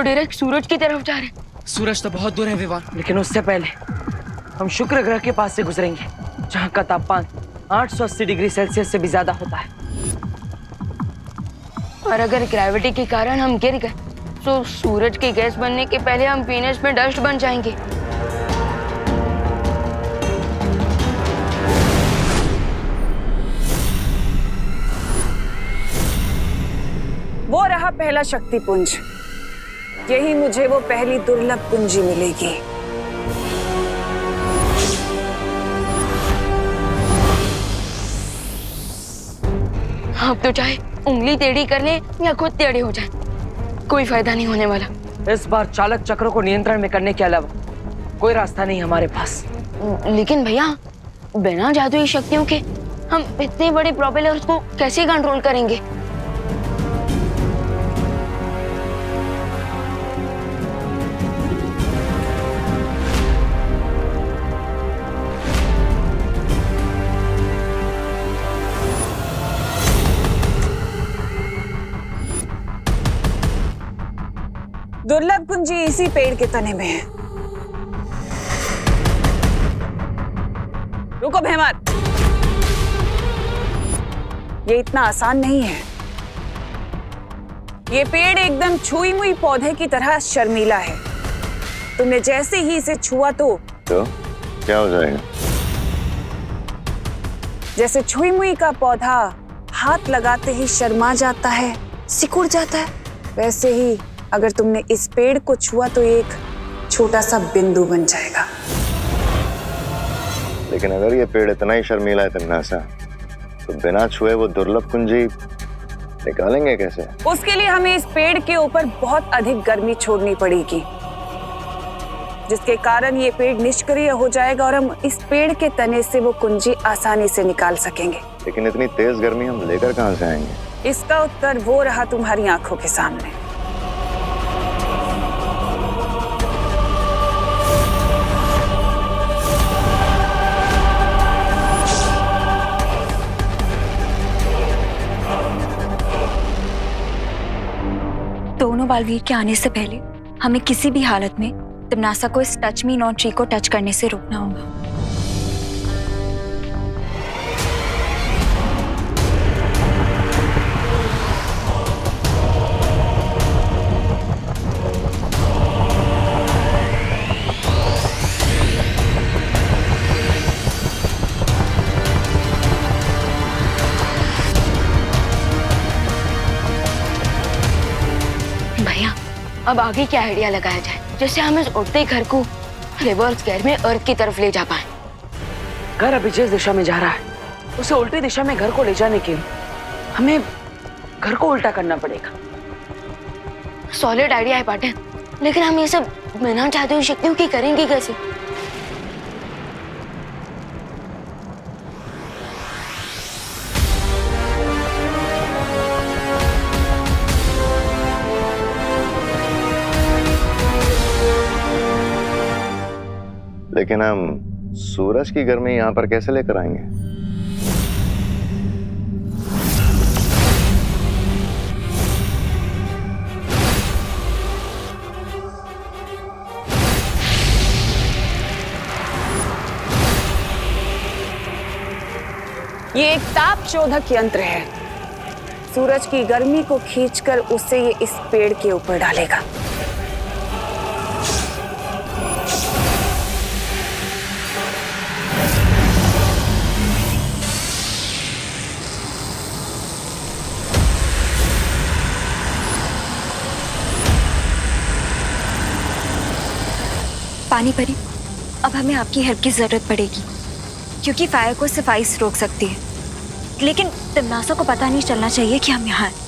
तो डायरेक्ट सूरज की तरफ जा रहे हैं। सूरज तो बहुत दूर है विवान, लेकिन उससे पहले हम शुक्र ग्रह के पास से गुजरेंगे, जहाँ का तापमान 880 डिग्री सेल्सियस से भी ज्यादा होता है। और अगर ग्रेविटी के कारण हम गिर गए तो सूरज की गैस बनने के पहले हम वीनस में डस्ट बन जाएंगे। वो रहा पहला शक्ति पुंज। यही मुझे वो पहली दुर्लभ पूंजी मिलेगी। आप तो चाहे उंगली टेढ़ी कर ले या खुद टेढ़े हो जाए, कोई फायदा नहीं होने वाला। इस बार चालक चक्रों को नियंत्रण में करने के अलावा कोई रास्ता नहीं हमारे पास। लेकिन भैया, बिना जादुई शक्तियों के हम इतने बड़े प्रोपेलर्स को कैसे कंट्रोल करेंगे? दुर्लभ कुंजी इसी पेड़ के तने में है। रुको भैमत, ये इतना आसान नहीं है। ये पेड़ एकदम छुई मुई पौधे की तरह शर्मीला है। तुमने जैसे ही इसे छुआ तो क्या हो जाएगा? जैसे छुई मुई का पौधा हाथ लगाते ही शर्मा जाता है, सिकुड़ जाता है, वैसे ही अगर तुमने इस पेड़ को छुआ तो एक छोटा सा बिंदु बन जाएगा। लेकिन अगर ये पेड़ इतना ही शर्मीला है तन्नासा, तो बिना छुए वो दुर्लभ कुंजी निकालेंगे कैसे? उसके लिए हमें इस पेड़ के ऊपर बहुत अधिक गर्मी छोड़नी पड़ेगी, जिसके कारण ये पेड़ निष्क्रिय हो जाएगा और हम इस पेड़ के तने से वो कुंजी आसानी से निकाल सकेंगे। लेकिन इतनी तेज गर्मी हम लेकर कहां से आएंगे? इसका उत्तर वो रहा तुम्हारी आंखों के सामने। दोनों बालवीर के आने से पहले हमें किसी भी हालत में तिम्नासा को इस टच मी नॉट ट्री को टच करने से रोकना होगा। भैया, अब आगे क्या आइडिया लगाया जाए जिससे हम इस उड़ते घर को रिवर्स गेयर में अर्थ की तरफ ले जा पाए? घर अभी जिस दिशा में जा रहा है उसे उल्टी दिशा में घर को ले जाने के लिए हमें घर को उल्टा करना पड़ेगा। सॉलिड आइडिया है पाटिल, लेकिन हम ये सब बिना जादुई शक्तियों की करेंगे कैसे? लेकिन हम सूरज की गर्मी यहाँ पर कैसे लेकर आएंगे? ये एक ताप शोधक यंत्र है। सूरज की गर्मी को खींचकर उसे ये इस पेड़ के ऊपर डालेगा। पानी परी, अब हमें आपकी हेल्प की जरूरत पड़ेगी, क्योंकि फायर को सिर्फ आइस रोक सकती है। लेकिन तिम्नासा को पता नहीं चलना चाहिए कि हम यहाँ हैं।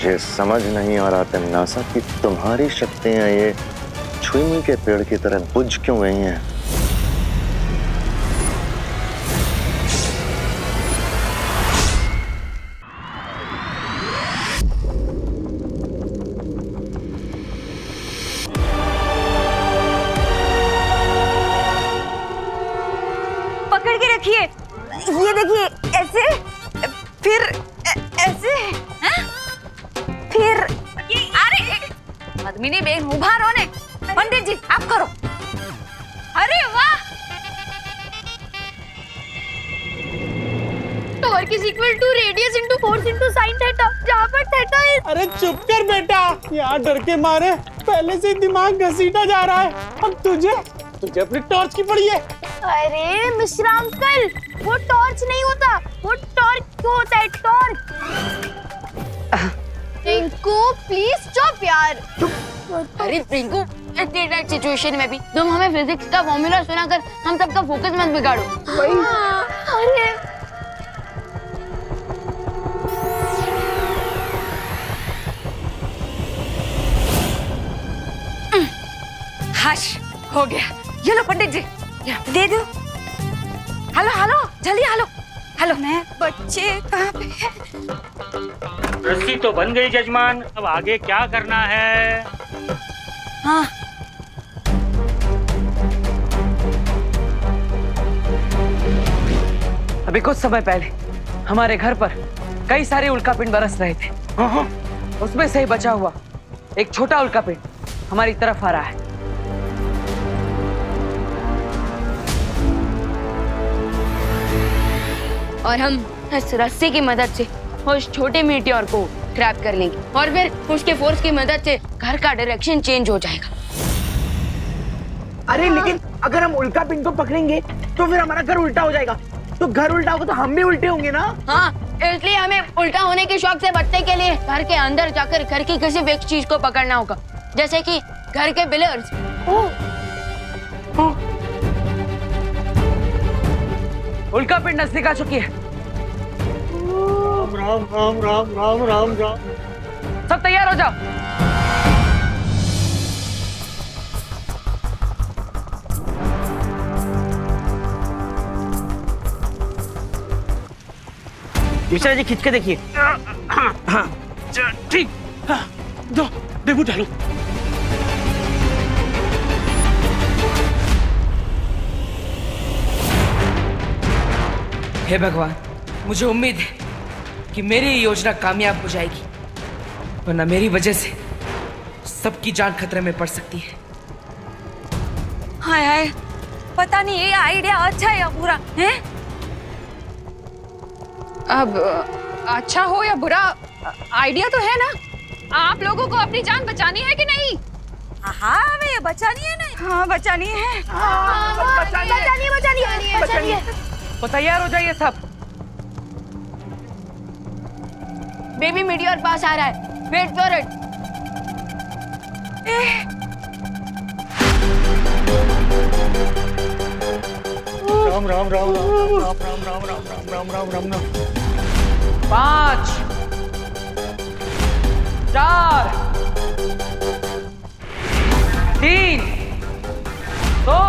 मुझे समझ नहीं आ रहा तन्नासा कि तुम्हारी शक्तियां ये छुई मुई के पेड़ की तरह बुझ क्यों गई हैं। पकड़ के रखिए, ये देखिए, ऐसे, फिर ऐसे, हैं? फिर ये, अरे पद्मिनी बेन उभा रहो ने। पंडित जी आप करो। अरे वाह, torque is equal to radius into force into sine theta, जहां पर थीटा इज। अरे चुप कर बेटा, यहाँ डर के मारे पहले से दिमाग घसीटा जा रहा है। अब तुझे अपनी टॉर्च की पड़ी है। अरे मिश्रा अंकल, वो टॉर्च नहीं होता, वो टॉर्क होता है, टॉर्क। रिंकू प्लीज चुप यार। अरे रिंकू, इतनी टाइट सिचुएशन में भी तुम हमें फिजिक्स का फॉर्मूला सुनाकर हम सबका फोकस मत बिगाड़ो। अरे हश हो गया। ये लो पंडित जी, दे दो। हेलो हेलो, जल्दी हेलो हेलो। मैं बच्चे कहाँ पे है? रस्सी तो बन गई जजमान, अब आगे क्या करना है? हाँ, अभी कुछ समय पहले हमारे घर पर कई सारे उल्कापिंड बरस रहे थे। उसमें से ही बचा हुआ एक छोटा उल्कापिंड हमारी तरफ आ रहा है। और हम इस रस्सी की मदद से उस छोटे मीटियोर को ट्रैप कर लेंगे और फिर उसके फोर्स की मदद से घर का डायरेक्शन चेंज हो जाएगा। अरे लेकिन अगर हम उल्का पिंड को पकड़ेंगे तो फिर हमारा घर उल्टा हो जाएगा। तो घर उल्टा होगा तो हम भी उल्टे होंगे ना। हाँ, इसलिए हमें उल्टा होने के शौक से बचने के लिए घर के अंदर जाकर घर की किसी भी एक चीज को पकड़ना होगा, जैसे कि घर के पिलर्स। उल्कापिंड नजदीक आ चुकी है। राम राम राम राम राम राम। सब तैयार हो जाओ। मिश्रा जी खींच के देखिए। हाँ ठीक, दो डेबू डालो। हे भगवान, मुझे उम्मीद है कि मेरी ये योजना कामयाब हो जाएगी, वरना मेरी वजह से सबकी जान खतरे में पड़ सकती है। हाय हाय, पता नहीं ये आइडिया अच्छा है या बुरा है। अब अच्छा हो या बुरा, आइडिया तो है ना। आप लोगों को अपनी जान बचानी है कि नहीं? हाँ, हमें ये बचानी है ना। हाँ, बचानी है। बचानी है। तो तैयार हो जाइए सब। बेबी मीटियोर पास आ रहा है, wait for it. Ram Ram Ram Ram Ram Ram Ram Ram Ram Ram Ram Ram. 5 4 3 2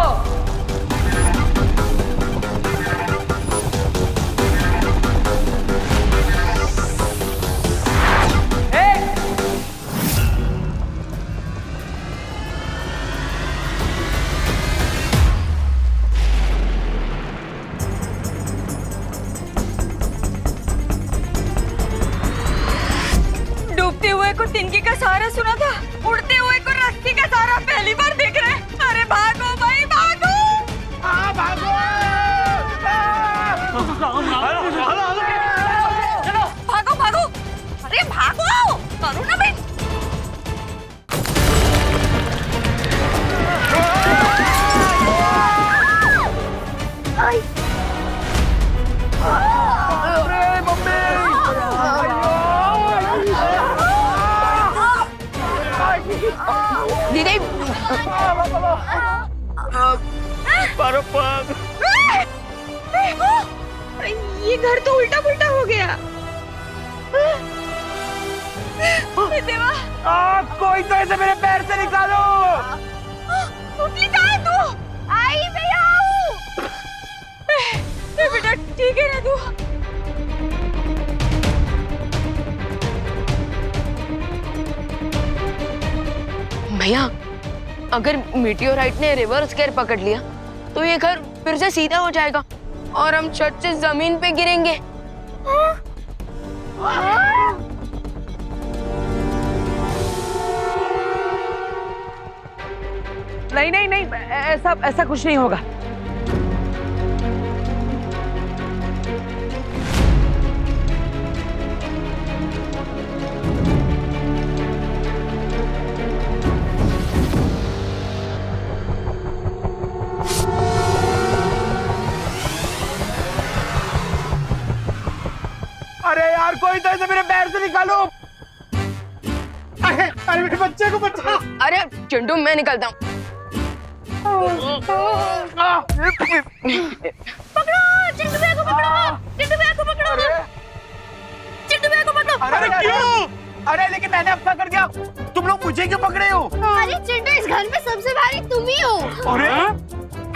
डूबते हुए को तिनके का सहारा सुना था, उड़ते हुए को रस्सी का सहारा पहली बार देख रहे हैं। अरे भागो भाई भागो। हाँ भागो। चलो भागो भागो। अरे भागो, करो ना भाई। दीदी, ये घर तो उल्टा पुल्टा हो गया। देवा कोई तो इसे मेरे पैर से निकालो। कहाँ है तू? आई मैं यहाँ हूँ। बेटा ठीक है ना तू? भैया अगर मीटियोराइट ने रिवर्स गियर पकड़ लिया तो ये घर फिर से सीधा हो जाएगा और हम छत से जमीन पे गिरेंगे। नहीं नहीं नहीं, ऐसा ऐसा कुछ नहीं होगा। अरे यार कोई तो इसे मेरे पैर से निकालो। अरे अरे मेरे बच्चे को बचा। अरे चिंटू मैं निकलता हूँ। पकड़ो चिंटू भैया को पकड़ो। चिंटू भैया को पकड़ो। चिंटू भैया को पकड़ो। अरे क्यों? अरे लेकिन मैंने अब क्या कर दिया? तुम लोग मुझे क्यों पकड़े हो? अरे चिंटू इस घर में सबसे भारी तुम ही हो। अरे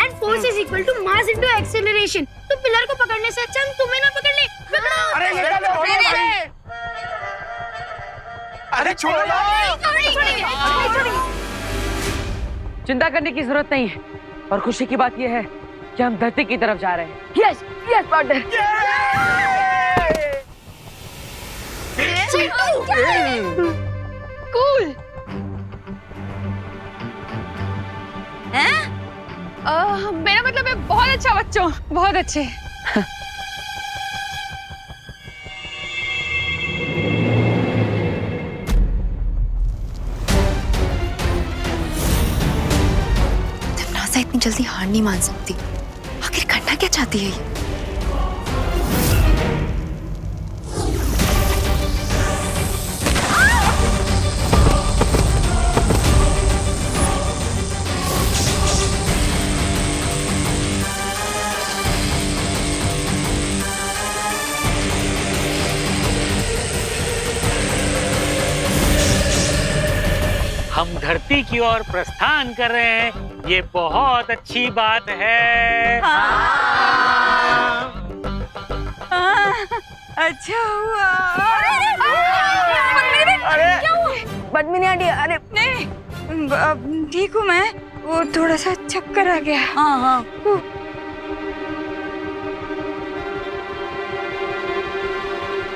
And force is equal to mass into acceleration. तो पिलर को पकड़ने से अच्छा हम तुम्हें ना पकड़ ले। पकड़ो। अरे ये क्या हो रहा है? अरे छोड़ो। चिंता करने की जरूरत नहीं है और खुशी की बात यह है कि हम धरती की तरफ जा रहे हैं। Yes yes partner. कूल। मेरा मतलब है बहुत अच्छा बच्चों, बहुत अच्छे। नासा इतनी जल्दी हार नहीं मान सकती। आखिर करना क्या चाहती है ये? हम धरती की ओर प्रस्थान कर रहे हैं, ये बहुत अच्छी बात है। अच्छा हुआ। पद्मिनी आंटी अरे नहीं ठीक हूँ मैं। वो थोड़ा सा चक्कर आ गया। हाँ हाँ।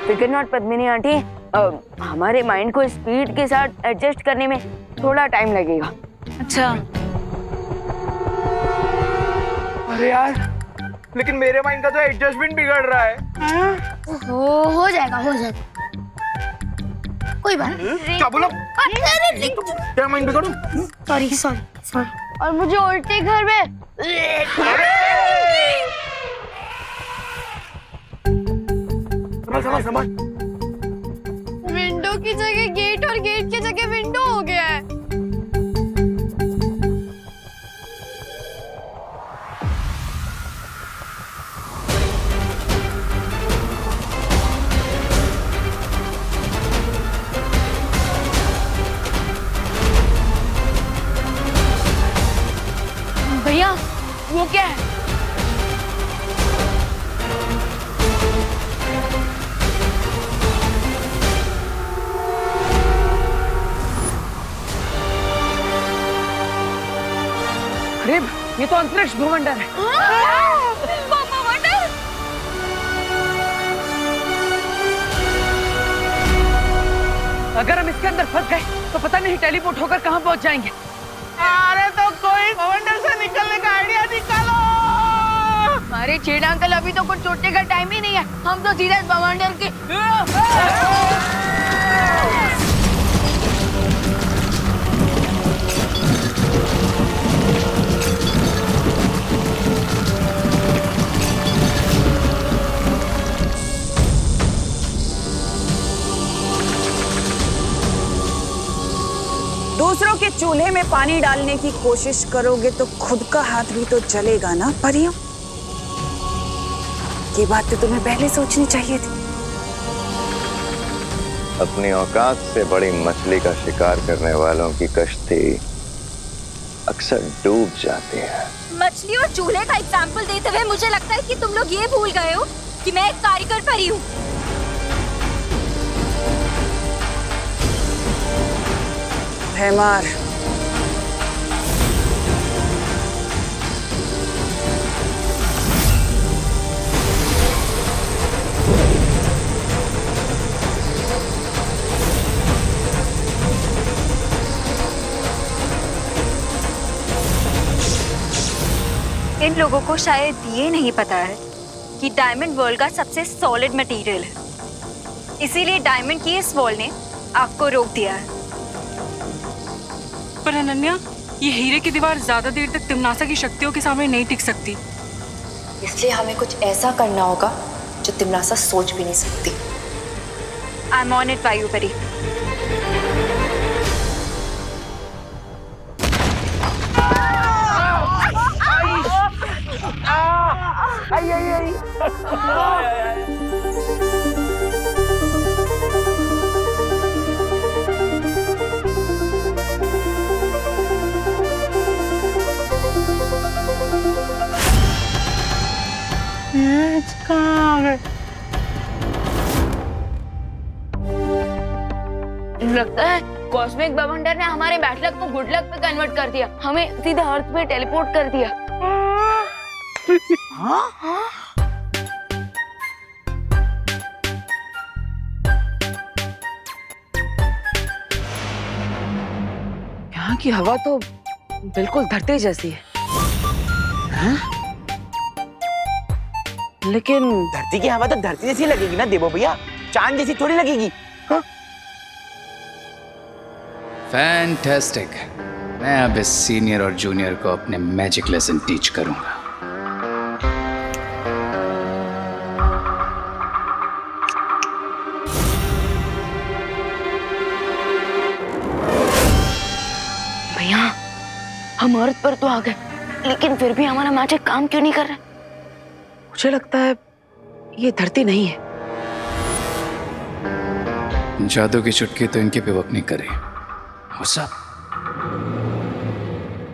फिकर नॉट पद्मिनी आंटी, हमारे माइंड को स्पीड के साथ एडजस्ट करने में थोड़ा टाइम लगेगा। अच्छा अरे यार लेकिन मेरे माइंड का तो एडजस्टमेंट बिगड़ रहा है। हो जाएगा हो जाएगा। कोई बात नहीं। क्या बोला? क्या माइंड बिगड़ूं? Sorry sorry sorry. और मुझे उल्टे घर में समझ। विंडो की जगह गेट और गेट की जगह विंडो हो गया है। भैया वो क्या है? अरे ये तो अंतरिक्ष भवंडर है। अगर हम इसके अंदर फंस गए तो पता नहीं टेलीपोर्ट होकर कहाँ पहुँच जाएंगे। अरे तो कोई भवंडर से निकलने का आइडिया निकालो। अरे छेड़ा अंकल अभी तो कुछ सोचने का टाइम ही नहीं है। हम तो सीधे भवंडर के दूसरों के चूल्हे में पानी डालने की कोशिश करोगे तो खुद का हाथ भी तो जलेगा ना परियों। ये बात तो तुम्हें पहले सोचनी चाहिए थी। अपनी औकात से बड़ी मछली का शिकार करने वालों की कश्ती अक्सर डूब जाती है। मछली और चूल्हे का एग्जाम्पल देते हुए मुझे लगता है कि तुम लोग ये भूल गए हो कि मैं एक कारीगर परी हूँ। भैमार, इन लोगों को शायद ये नहीं पता है कि डायमंड वर्ल्ड का सबसे सॉलिड मटेरियल है, इसीलिए डायमंड की इस वॉल ने आग को रोक दिया है। पर अनन्या, ये हीरे की दीवार ज्यादा देर तक तिमनासा की शक्तियों के सामने नहीं टिक सकती। इसलिए हमें कुछ ऐसा करना होगा जो तिमनासा सोच भी नहीं सकती। आई एम ऑन इट वायुपरी। कहाँ आ गए? लगता है कॉस्मिक बवंडर ने हमारे बैड लक को गुड लक पे कन्वर्ट कर दिया, हमें सीधे अर्थ पे टेलीपोर्ट कर दिया। यहाँ की हवा तो बिल्कुल धरती जैसी है। हाँ? लेकिन धरती की हवा तो धरती जैसी लगेगी ना देवो भैया, चांद जैसी थोड़ी लगेगी। हाँ? फैंटास्टिक। मैं अब इस सीनियर और जूनियर को अपने मैजिक लेसन टीच करूंगा। भैया, हम अर्थ पर तो आ गए, लेकिन फिर भी हमारा मैजिक काम क्यों नहीं कर रहा? मुझे लगता है ये धरती नहीं है। जादू की चुटकी तो इनके पे वर्क नहीं करे। सब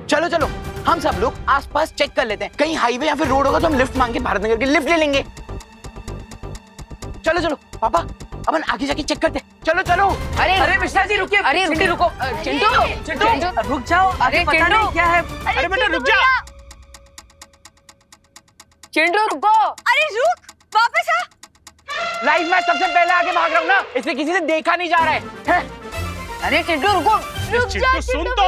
चलो चलो, हम सब लोग आसपास चेक कर लेते हैं, कहीं हाईवे या फिर रोड होगा तो हम लिफ्ट मांग के भारत नगर की लिफ्ट ले लेंगे। चलो चलो पापा, अपन आगे जाके चेक करते हैं। चलो चलो। अरे मिश्रा जी रुकिए। अरे रुको। चिंटू रुक जाओ। अरे पता नहीं क्या है। अरे बेटा रुक जा। चिंटू रुको। अरे रुक, वापस आ। लाइफ में सबसे पहले आगे भाग रहा हूँ ना, इसलिए किसी से देखा नहीं जा रहा है। अरे चिंटू रुको। रुक जा चिंटू, सुन तो।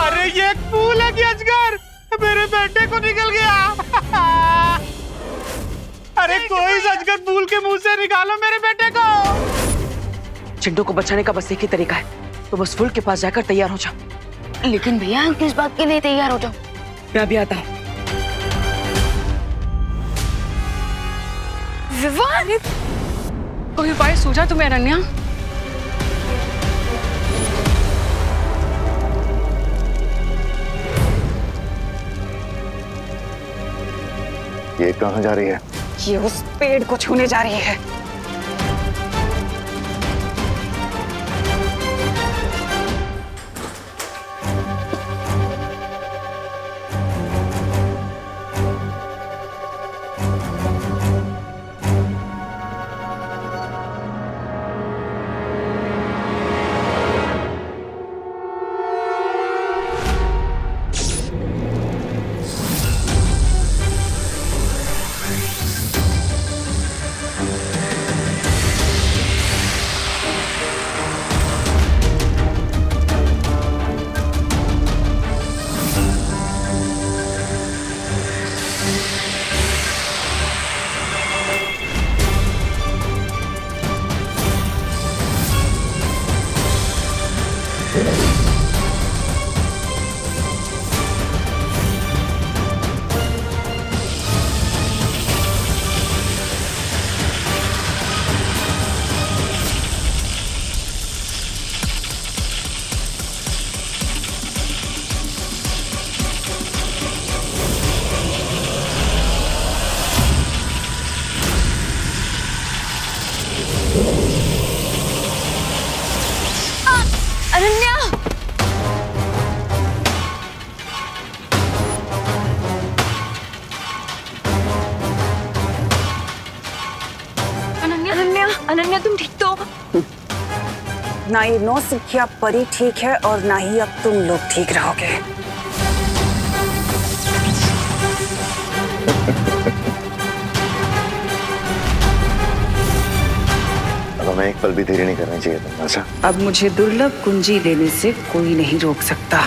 अरे ये एक फूल है कि अजगर मेरे बेटे को निकल गया। अरे कोई अजगर फूल के मुंह से निकालो मेरे बेटे को। चिंटू को बचाने का बस एक ही तरीका है, तो बस फूल के पास जाकर तैयार हो जाओ। लेकिन भैया, किस बात के लिए तैयार हो जाओ? मैं अभी आता हूँ। विवान, कोई उपाय सूझा तुम्हें अनन्या? ये कहाँ जा रही है? ये उस पेड़ को छूने जा रही है। अनन्या तुम ठीक तो? ना ये नौसिखिया परी ठीक है और ना ही अब तुम लोग ठीक रहोगे। अब हमें एक पल भी देरी नहीं करनी चाहिए तमन्ना सा। अब मुझे दुर्लभ कुंजी देने से कोई नहीं रोक सकता।